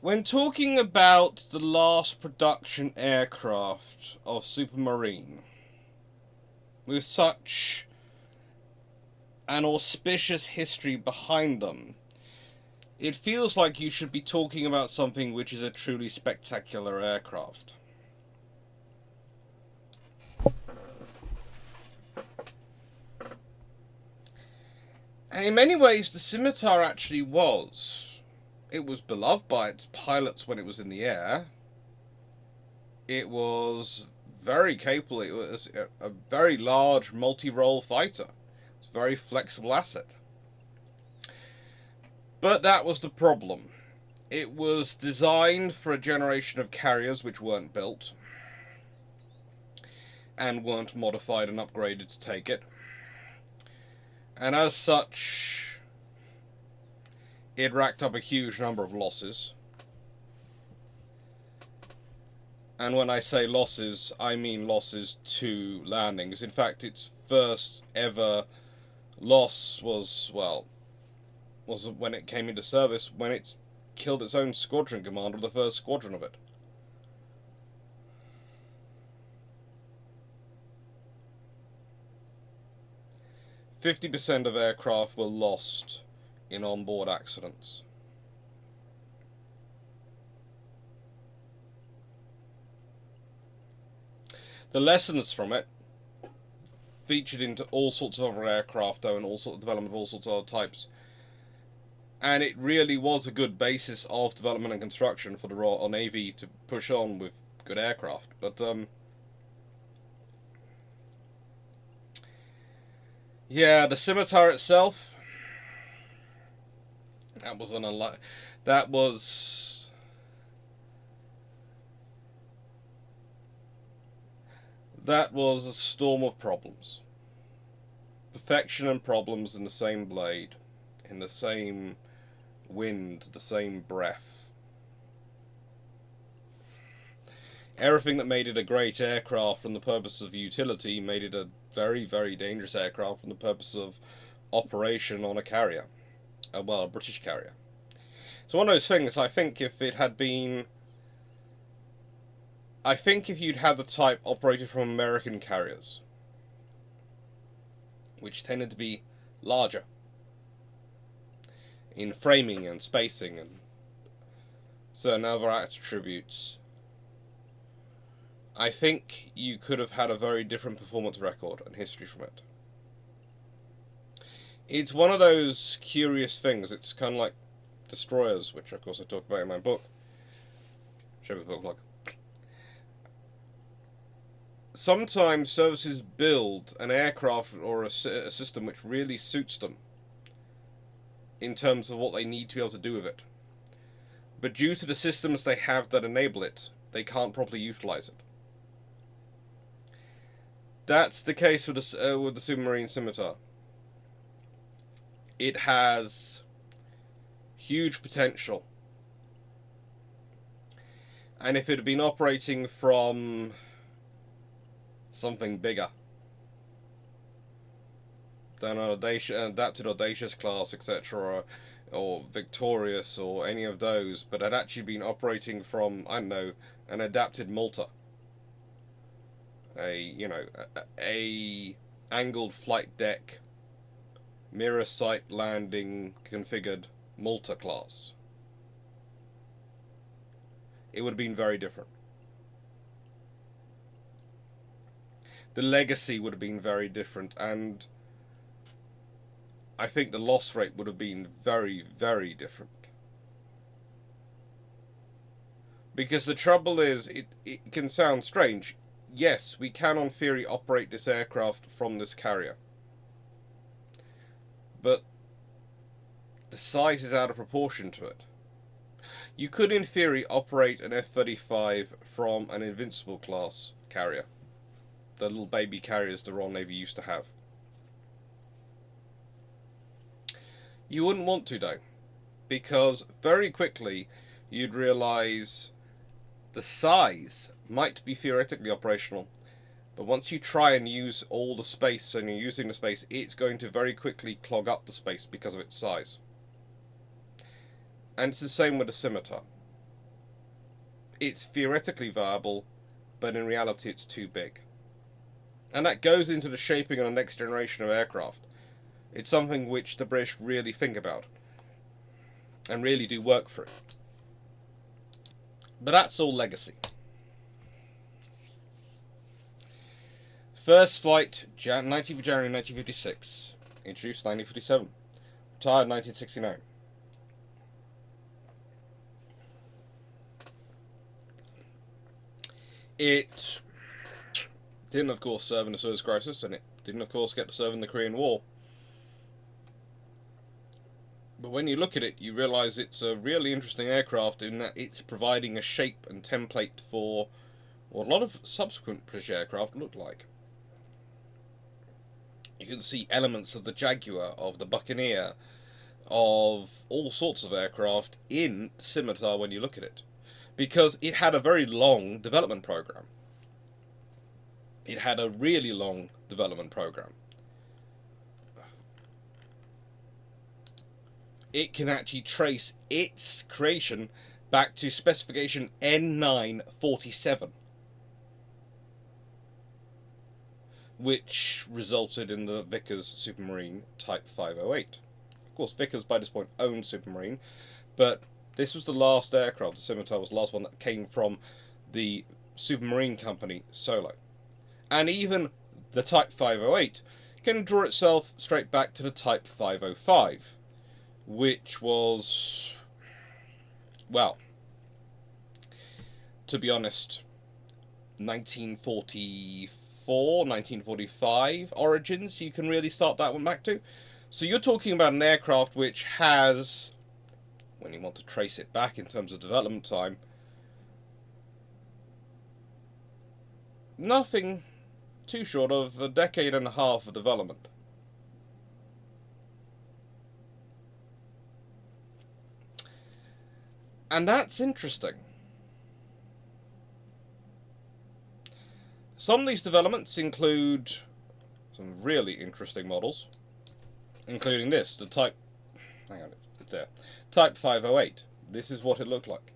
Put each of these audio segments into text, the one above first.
When talking about the last production aircraft of Supermarine, with such an auspicious history behind them, it feels like you should be talking about something which is a truly spectacular aircraft. And in many ways, the Scimitar actually was. It was beloved by its pilots when it was in the air. It was very capable. It was a very large multi-role fighter. It's a very flexible asset. But that was the problem. It was designed for a generation of carriers which weren't built and weren't modified and upgraded to take it. And as such, it racked up a huge number of losses. And when I say losses, I mean losses to landings. In fact, its first ever loss was when it came into service, when it killed its own squadron commander, the first squadron of it. "50% of aircraft were lost in onboard accidents. The lessons from it featured into all sorts of other aircraft, though, and all sorts of development of all sorts of other types. And it really was a good basis of development and construction for the Royal Navy to push on with good aircraft. But yeah, the Scimitar itself, that was an that was that was a storm of problems. Perfection and problems in the same blade, in the same wind, the same breath. Everything that made it a great aircraft from the purpose of utility made it a very, very dangerous aircraft from the purpose of operation on a carrier. A British carrier. It's one of those things, I think if you'd had the type operated from American carriers, which tended to be larger in framing and spacing and certain other attributes, I think you could have had a very different performance record and history from it. It's one of those curious things. It's kind of like destroyers, which of course I talk about in my book. Show me the book plug. Sometimes services build an aircraft or a system which really suits them in terms of what they need to be able to do with it. But due to the systems they have that enable it, they can't properly utilize it. That's the case with the Supermarine Scimitar. It has huge potential. And if it had been operating from something bigger than an adapted Audacious class, etc., or Victorious, or any of those, but had actually been operating from, I don't know, an adapted Malta, a angled flight deck, mirror sight landing configured Malta class, it would have been very different. The legacy would have been very different, and I think the loss rate would have been very, very different. Because the trouble is, it can sound strange. Yes, we can on theory operate this aircraft from this carrier. But the size is out of proportion to it. You could in theory operate an F-35 from an Invincible class carrier. The little baby carriers the Royal Navy used to have. You wouldn't want to though, because very quickly you'd realise the size might be theoretically operational, but once you try and use all the space and you're using the space, it's going to very quickly clog up the space because of its size. And it's the same with the Scimitar. it's theoretically viable, but in reality it's too big. And that goes into the shaping of the next generation of aircraft. It's something which the British really think about and really do work through. But that's all legacy. First flight, 19th of January 1956. Introduced 1957. Retired 1969. It didn't, of course, serve in the Suez Crisis, and it didn't, of course, get to serve in the Korean War. But when you look at it, you realise it's a really interesting aircraft in that it's providing a shape and template for what a lot of subsequent British aircraft look like. You can see elements of the Jaguar, of the Buccaneer, of all sorts of aircraft in Scimitar when you look at it. Because it had a very long development program. It had a really long development program. It can actually trace its creation back to specification N947, which resulted in the Vickers Supermarine Type 508. Of course, Vickers by this point owned Supermarine, but this was the last aircraft. The Scimitar was the last one that came from the Supermarine company solo. And even the Type 508 can draw itself straight back to the Type 505, which was, well, to be honest, 1944, 1945 origins, you can really start that one back to. So you're talking about an aircraft which has, when you want to trace it back in terms of development time, nothing too short of a decade and a half of development. And that's interesting. Some of these developments include some really interesting models, including this, the Type, hang on, it's there, Type 508. This is what it looked like.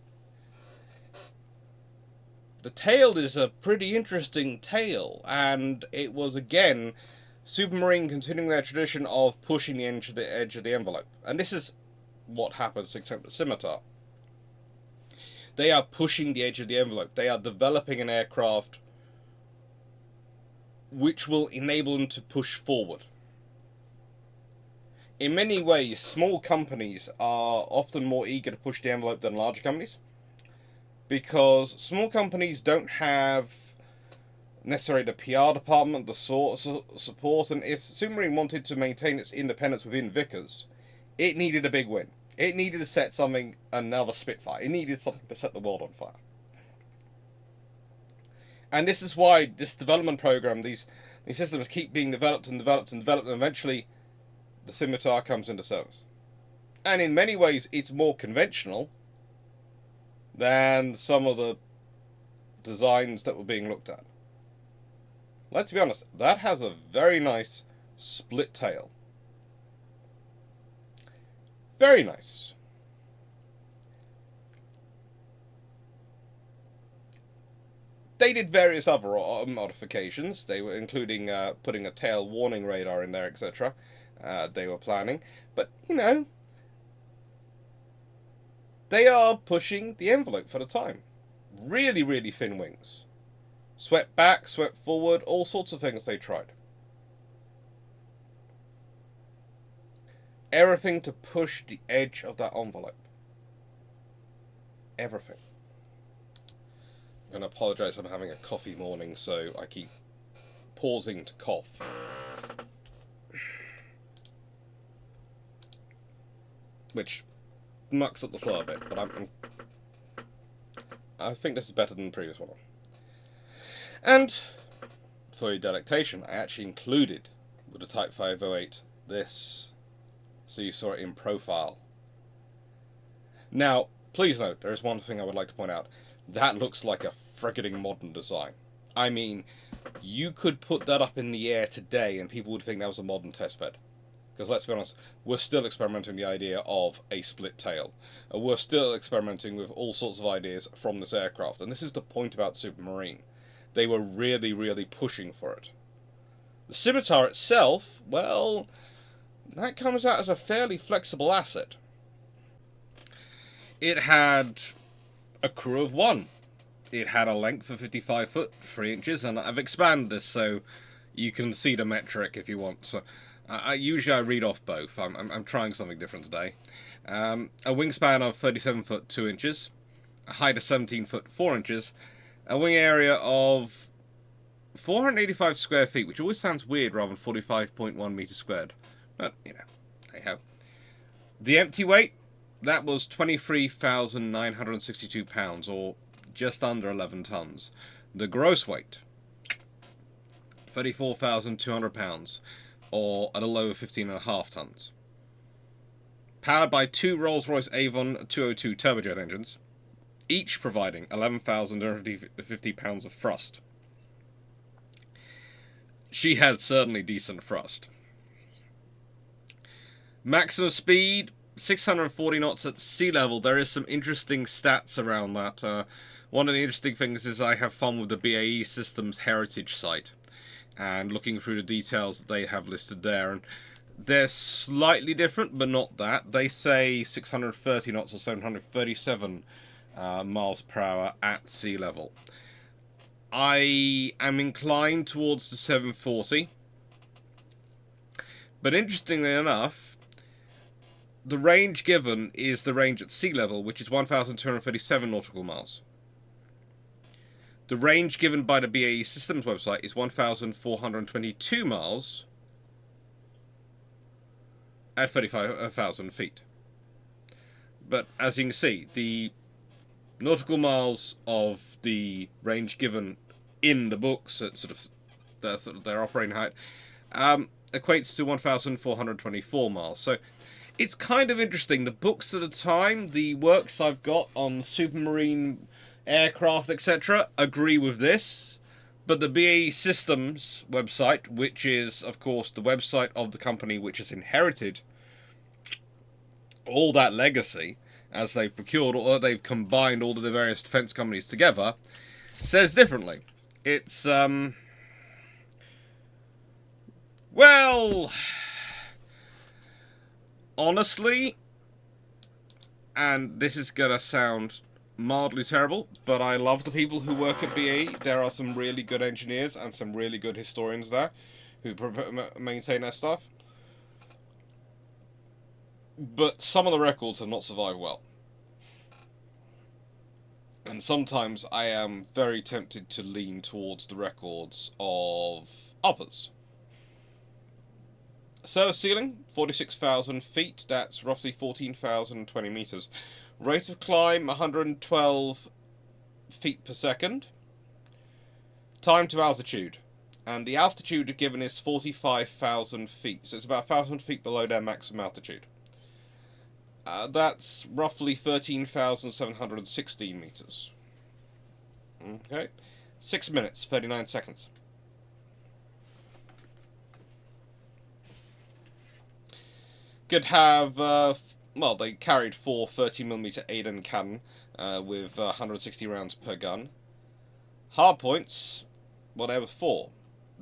The tail is a pretty interesting tail, and it was, again, Supermarine continuing their tradition of pushing the edge of the envelope. And this is what happens to the Scimitar. They are pushing the edge of the envelope. They are developing an aircraft which will enable them to push forward. In many ways, small companies are often more eager to push the envelope than larger companies, because small companies don't have necessarily the PR department, the support, and if Supermarine wanted to maintain its independence within Vickers, it needed a big win. It needed to set something, another Spitfire. It needed something to set the world on fire. And this is why this development program, these systems keep being developed and developed and developed, and eventually the Scimitar comes into service. And in many ways, it's more conventional than some of the designs that were being looked at. Let's be honest, that has a very nice split tail. Very nice. They did various other modifications. They were including putting a tail warning radar in there, etc. They were planning. But, you know, they are pushing the envelope for the time. Really, really thin wings. Swept back, swept forward, all sorts of things they tried. Everything to push the edge of that envelope. Everything. I'm going to apologise, I'm having a coffee morning, so I keep pausing to cough. Which mucks up the flow a bit, but I think this is better than the previous one. And, for your delectation, I actually included, with the Type 508, this, so you saw it in profile. Now, please note, there is one thing I would like to point out. That looks like a frigging modern design. I mean, you could put that up in the air today and people would think that was a modern testbed. Because let's be honest, we're still experimenting with the idea of a split tail. We're still experimenting with all sorts of ideas from this aircraft. And this is the point about Supermarine. They were really, really pushing for it. The Scimitar itself, well, that comes out as a fairly flexible asset. It had a crew of one. It had a length of 55 foot 3 inches, and I've expanded this so you can see the metric if you want. So usually I read off both. I'm trying something different today. A wingspan of 37 foot 2 inches, a height of 17 foot 4 inches, a wing area of 485 square feet, which always sounds weird rather than 45.1 meters squared. But, you know, hey ho. The empty weight, that was 23,962 pounds, or just under 11 tons. The gross weight, 34,200 pounds, or at a low of 15.5 tons. Powered by two Rolls-Royce Avon 202 turbojet engines, each providing 11,250 pounds of thrust. She had certainly decent thrust. Maximum speed, 640 knots at sea level. There is some interesting stats around that. One of the interesting things is I have fun with the BAE Systems heritage site and looking through the details that they have listed there, and they're slightly different, but not that. They say 630 knots or 737 miles per hour at sea level. I am inclined towards the 740, but interestingly enough, the range given is the range at sea level, which is 1,237 nautical miles. The range given by the BAE Systems website is 1,422 miles at 35,000 feet. But as you can see, the nautical miles of the range given in the books at sort of their operating height equates to 1,424 miles. So it's kind of interesting. The books at the time, the works I've got on Supermarine aircraft, etc., agree with this, but the BAE Systems website, which is of course the website of the company which has inherited all that legacy as they've procured or they've combined all of the various defense companies together, says differently. It's well, honestly, and this is gonna sound mildly terrible, but I love the people who work at BAE. There are some really good engineers and some really good historians there who maintain their stuff. But some of the records have not survived well. And sometimes I am very tempted to lean towards the records of others. Service ceiling, 46,000 feet, that's roughly 14,020 meters. Rate of climb, 112 feet per second. Time to altitude. And the altitude given is 45,000 feet. So it's about 1,000 feet below their maximum altitude. That's roughly 13,716 meters. Okay. 6 minutes, 39 seconds. Could have, well, they carried 4 30mm Aiden cannon with 160 rounds per gun. Hardpoints, well, they were 4.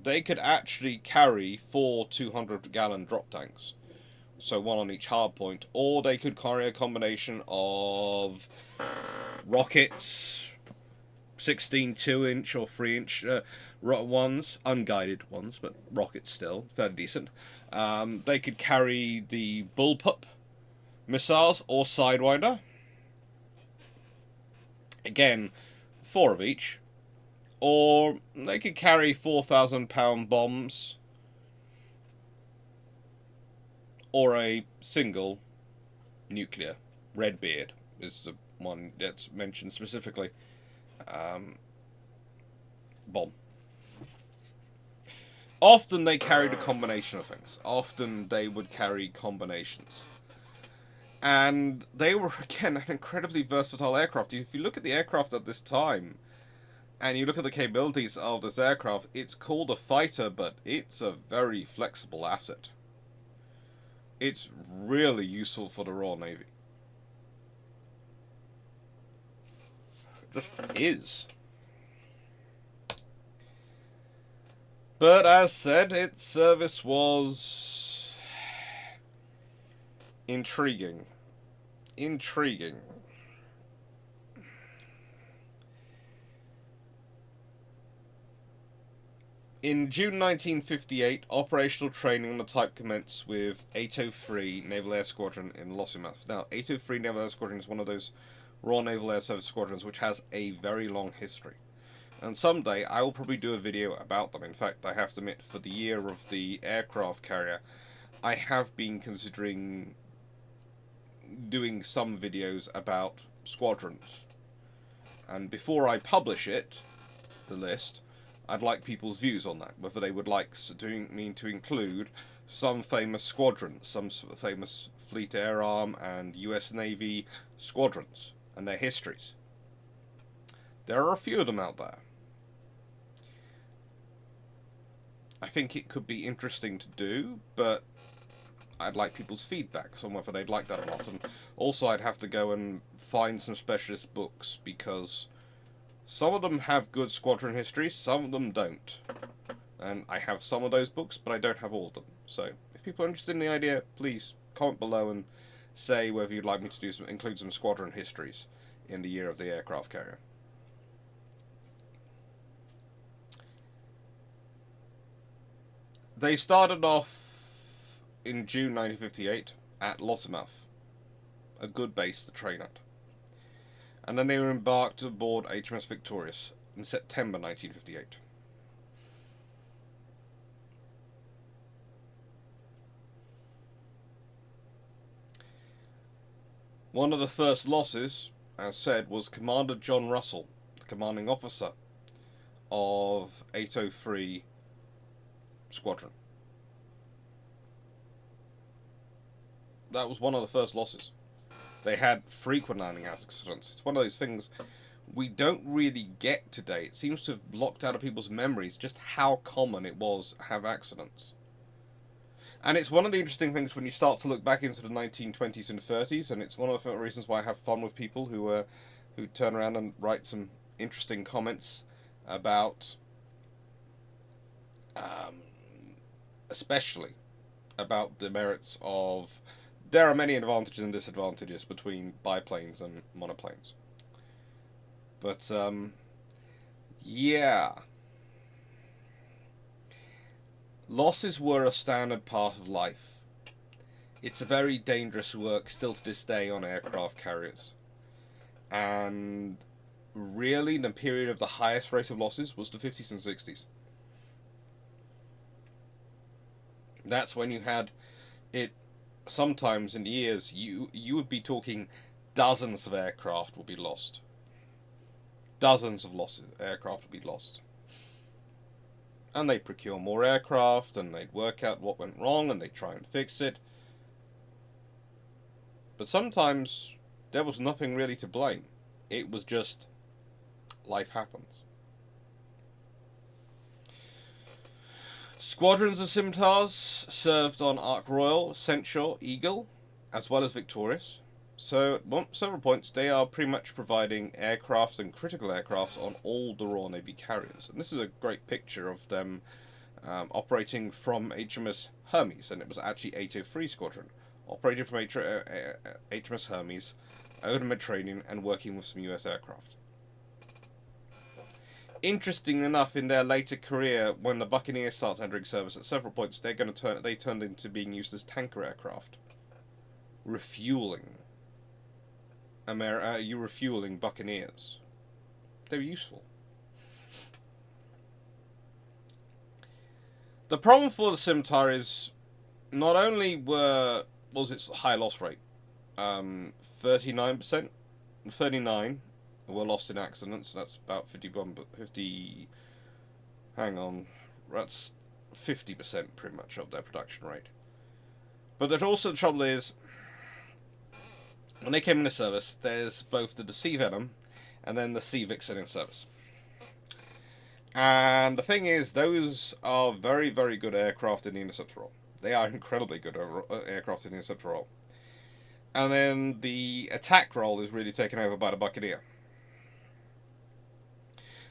They could actually carry 4 200-gallon drop tanks. So one on each hardpoint. Or they could carry a combination of rockets, 16 2-inch or 3-inch ones, unguided ones, but rockets still, fairly decent. They could carry the bullpup missiles or Sidewinder. Again, 4 of each. Or they could carry 4,000-pound bombs. Or a single nuclear. Redbeard is the one that's mentioned specifically. Bomb. Often they carried a combination of things. Often they would carry combinations. And they were, again, an incredibly versatile aircraft. If you look at the aircraft at this time, and you look at the capabilities of this aircraft, it's called a fighter, but it's a very flexible asset. It's really useful for the Royal Navy. It just is. But as said, its service was intriguing. Intriguing. In June 1958, operational training on the type commenced with 803 Naval Air Squadron in Lossiemouth. Now, 803 Naval Air Squadron is one of those Royal Naval Air Service squadrons which has a very long history. And someday I will probably do a video about them. In fact, I have to admit, for the year of the aircraft carrier, I have been considering doing some videos about squadrons. And before I publish it, the list, I'd like people's views on that, whether they would like me to include some famous squadrons, some famous Fleet Air Arm and US Navy squadrons, and their histories. There are a few of them out there. I think it could be interesting to do, but I'd like people's feedback on whether they'd like that or not. And also I'd have to go and find some specialist books, because some of them have good squadron histories, some of them don't. And I have some of those books, but I don't have all of them. So if people are interested in the idea, please comment below and say whether you'd like me to include some squadron histories in the year of the aircraft carrier. They started off in June 1958 at Lossiemouth, a good base to train at. And then they were embarked aboard HMS Victorious in September 1958. One of the first losses, as said, was Commander John Russell, the commanding officer of 803 Squadron. That was one of the first losses. They had frequent landing accidents. It's one of those things we don't really get today. It seems to have blocked out of people's memories just how common it was to have accidents. And it's one of the interesting things when you start to look back into the 1920s and 30s, and it's one of the reasons why I have fun with people who turn around and write some interesting comments about, especially about the merits of. There are many advantages and disadvantages between biplanes and monoplanes. But, yeah. Losses were a standard part of life. It's a very dangerous work still to this day on aircraft carriers. And really, the period of the highest rate of losses was the 50s and 60s. That's when you had it. Sometimes in the years, you would be talking dozens of aircraft would be lost. Dozens of aircraft would be lost. And they'd procure more aircraft, and they'd work out what went wrong, and they'd try and fix it. But sometimes there was nothing really to blame. It was just life happens. Squadrons of Scimitars served on Ark Royal, Censure, Eagle, as well as Victorious. So at several points they are pretty much providing aircraft and critical aircraft on all the Royal Navy carriers. And this is a great picture of them operating from HMS Hermes, and it was actually 803 Squadron, operating from HMS Hermes over the Mediterranean and working with some US aircraft. Interesting enough, in their later career, when the Buccaneers started entering service, at several points they turned into being used as tanker aircraft, refueling. You refueling Buccaneers. They were useful. The problem for the Scimitar is not only was its high loss rate, 39%, 39. Were lost in accidents. That's about 50. Hang on, that's 50% pretty much of their production rate. But there's also the trouble is, when they came into service, there's both the Sea Venom and then the Sea Vixen in service. And the thing is, those are very, very good aircraft in the intercept role. They are incredibly good aircraft in the interceptor role. And then the attack role is really taken over by the Buccaneer.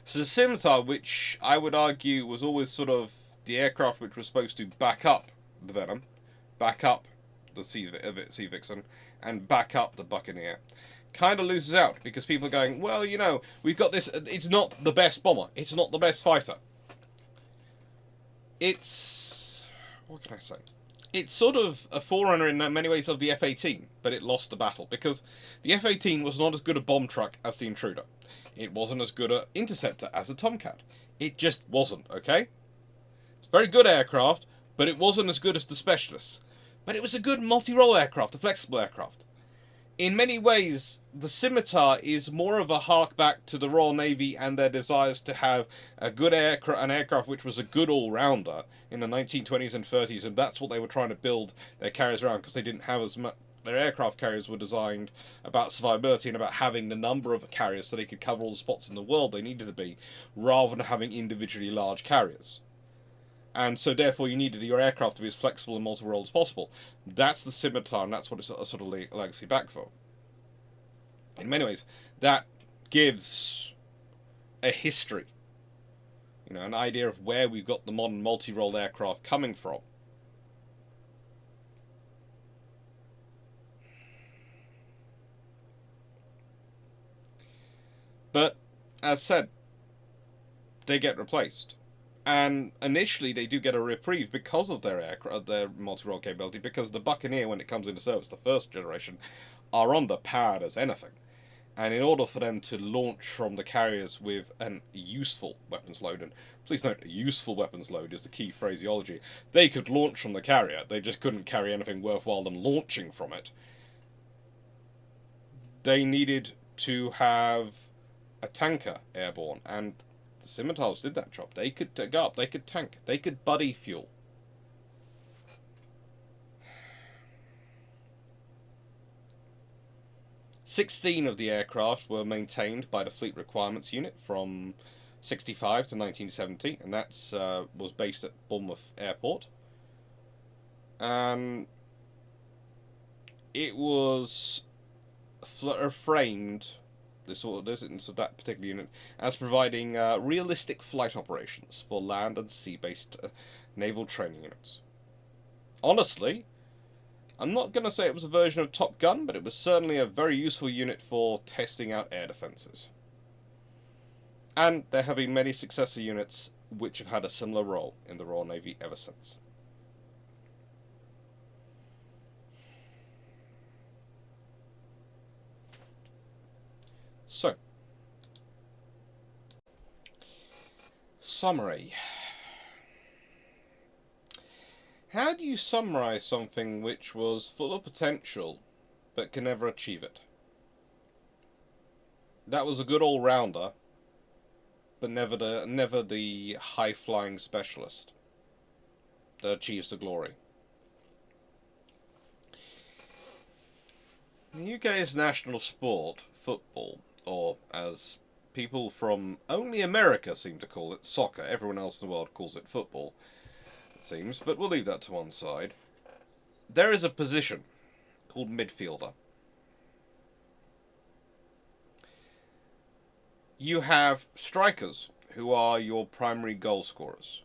So the Scimitar, which I would argue was always sort of the aircraft which was supposed to back up the Venom, back up the Sea Vixen, and back up the Buccaneer, kind of loses out because people are going, well, you know, we've got this. It's not the best bomber. It's not the best fighter. It's, what can I say? It's sort of a forerunner in many ways of the F-18, but it lost the battle because the F-18 was not as good a bomb truck as the Intruder. It wasn't as good an interceptor as a Tomcat. It just wasn't, okay? It's a very good aircraft, but it wasn't as good as the Specialists. But it was a good multi-role aircraft, a flexible aircraft. In many ways, the Scimitar is more of a hark back to the Royal Navy and their desires to have a good an aircraft which was a good all-rounder in the 1920s and 30s, and that's what they were trying to build their carriers around because they didn't have as much. Their aircraft carriers were designed about survivability and about having the number of carriers so they could cover all the spots in the world they needed to be, rather than having individually large carriers. And so therefore you needed your aircraft to be as flexible and multi-role as possible. That's the Scimitar, and that's what it's a sort of legacy back for. In many ways, that gives a history, you know, an idea of where we've got the modern multi-role aircraft coming from. But, as said, they get replaced. And initially they do get a reprieve because of their multi-role capability, because the Buccaneer, when it comes into service, the first generation, are underpowered as anything. And in order for them to launch from the carriers with an useful weapons load, and please note, a useful weapons load is the key phraseology, they could launch from the carrier, they just couldn't carry anything worthwhile than launching from it. They needed to have a tanker airborne, and the Scimitars did that job. They could go up, they could tank, they could buddy fuel. "16 of the aircraft were maintained by the Fleet Requirements Unit from 65 to 1970, and that was based at Bournemouth Airport. And it was framed, that particular unit, as providing realistic flight operations for land and sea-based naval training units. Honestly, I'm not going to say it was a version of Top Gun, but it was certainly a very useful unit for testing out air defences. And there have been many successor units which have had a similar role in the Royal Navy ever since. So, summary. How do you summarise something which was full of potential but can never achieve it? That was a good all-rounder, but never the high-flying specialist that achieves the glory. The UK's national sport, football, or as people from only America seem to call it, soccer. Everyone else in the world calls it football, it seems, but we'll leave that to one side. There is a position called midfielder. You have strikers, who are your primary goal scorers.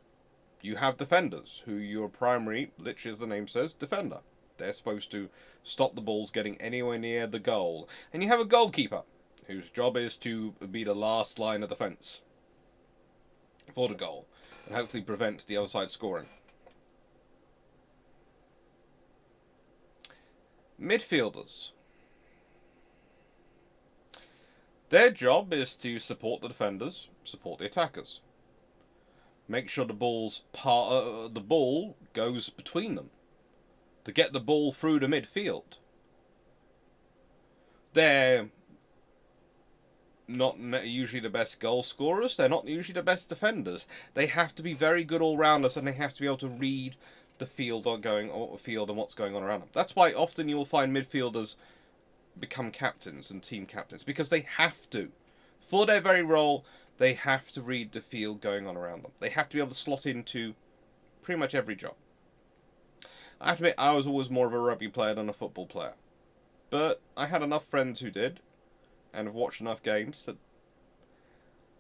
You have defenders, who your primary, literally as the name says, defender. They're supposed to stop the balls getting anywhere near the goal. And you have a goalkeeper, whose job is to be the last line of defence for the goal, and hopefully prevent the other side scoring. Midfielders. Their job is to support the defenders, support the attackers. Make sure the ball goes between them, to get the ball through the midfield. They're not usually the best goal scorers, they're not usually the best defenders. They have to be very good all-rounders, and they have to be able to read the field and what's going on around them. That's why often you'll find midfielders become captains and team captains, because they have to. For their very role, they have to read the field going on around them. They have to be able to slot into pretty much every job. I have to admit, I was always more of a rugby player than a football player. But I had enough friends who did, and have watched enough games, that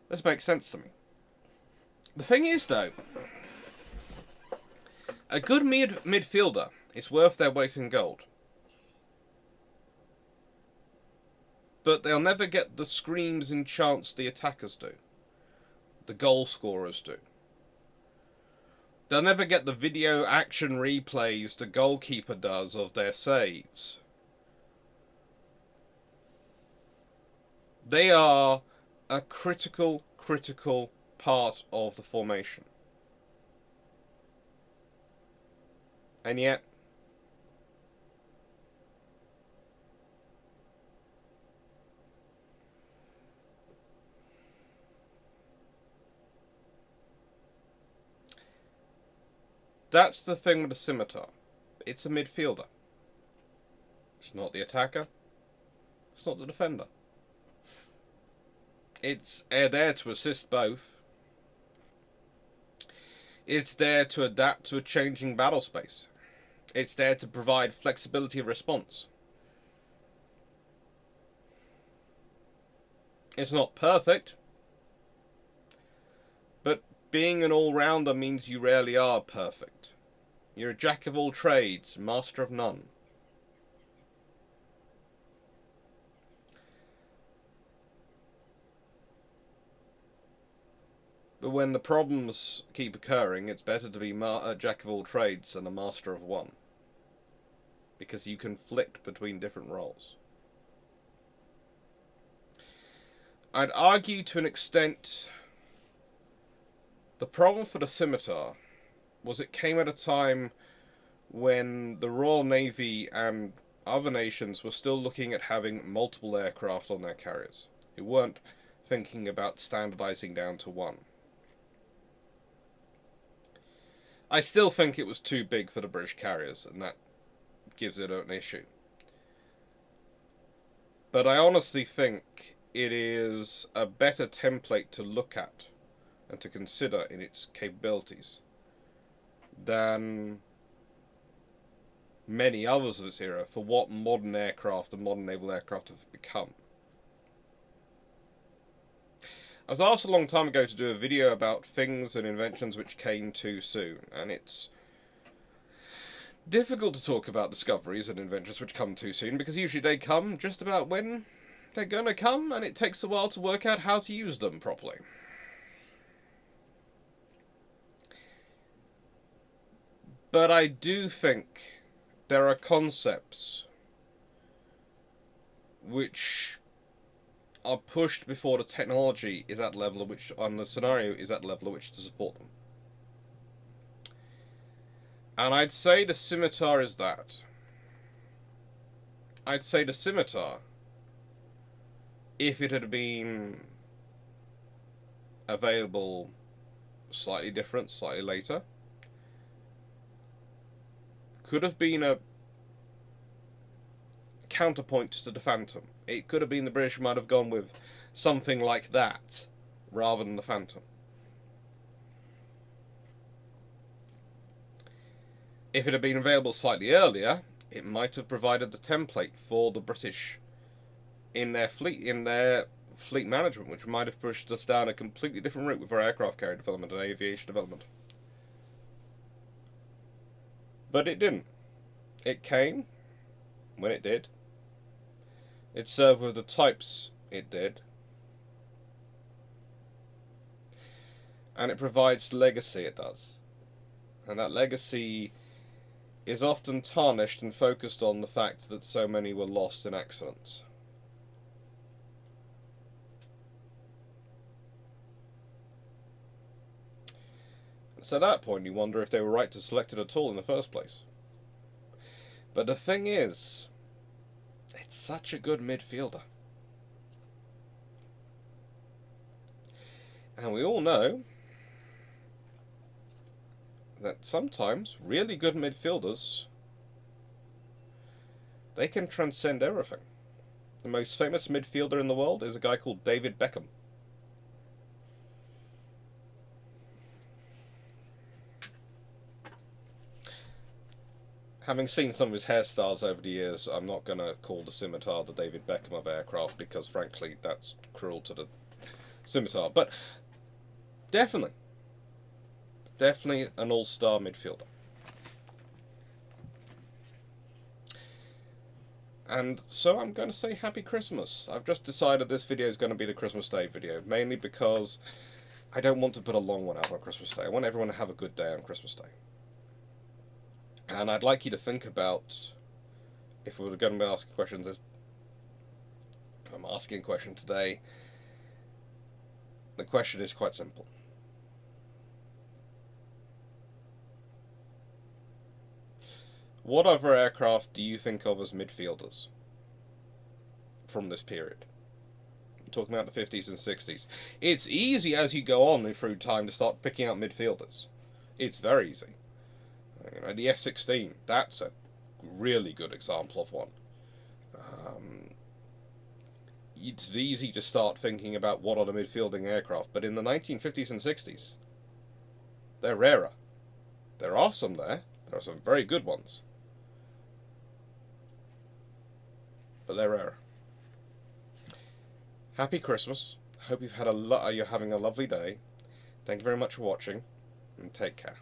this makes sense to me. The thing is, though, a good midfielder is worth their weight in gold. But they'll never get the screams and chants the attackers do. The goal scorers do. They'll never get the video action replays the goalkeeper does of their saves. They are a critical part of the formation. And yet, that's the thing with the Scimitar. It's a midfielder. It's not the attacker. It's not the defender. It's there to assist both. It's there to adapt to a changing battle space. It's there to provide flexibility of response. It's not perfect, but being an all-rounder means you rarely are perfect. You're a jack of all trades, master of none. But when the problems keep occurring, it's better to be a jack of all trades than a master of one. Because you can flick between different roles. I'd argue to an extent the problem for the Scimitar was it came at a time when the Royal Navy and other nations were still looking at having multiple aircraft on their carriers. They weren't thinking about standardizing down to one. I still think it was too big for the British carriers, and that gives it an issue. But I honestly think it is a better template to look at and to consider in its capabilities than many others of its era for what modern aircraft and modern naval aircraft have become. I was asked a long time ago to do a video about things and inventions which came too soon, and it's difficult to talk about discoveries and inventions which come too soon, because usually they come just about when they're going to come, and it takes a while to work out how to use them properly. But I do think there are concepts which are pushed before the technology is at level at which, and the scenario is at level at which to support them. And I'd say the Scimitar is that. I'd say the Scimitar, if it had been available slightly different, slightly later, could have been a counterpoint to the Phantom. It could have been the British might have gone with something like that rather than the Phantom. If it had been available slightly earlier, it might have provided the template for the British in their fleet management, which might have pushed us down a completely different route with our aircraft carrier development and aviation development. But it didn't. It came when it did. It served with the types it did. And it provides the legacy it does. And that legacy is often tarnished and focused on the fact that so many were lost in accidents. So at that point you wonder if they were right to select it at all in the first place. But the thing is, it's such a good midfielder. And we all know that sometimes really good midfielders, they can transcend everything. The most famous midfielder in the world is a guy called David Beckham. Having seen some of his hairstyles over the years, I'm not going to call the Scimitar the David Beckham of aircraft, because frankly that's cruel to the Scimitar. But definitely an all-star midfielder. And so I'm going to say Happy Christmas. I've just decided this video is going to be the Christmas Day video, mainly because I don't want to put a long one out on Christmas Day. I want everyone to have a good day on Christmas Day. And I'd like you to think about, if we were going to be asking questions, I'm asking a question today. The question is quite simple. What other aircraft do you think of as midfielders from this period? I'm talking about the 50s and 60s. It's easy as you go on through time to start picking out midfielders. It's very easy. You know, the F-16, that's a really good example of one. It's easy to start thinking about what are the midfielding aircraft, but in the 1950s and 60s, they're rarer. There are some there. There are some very good ones. But they're rarer. Happy Christmas. Hope you're having a lovely day. Thank you very much for watching, and take care.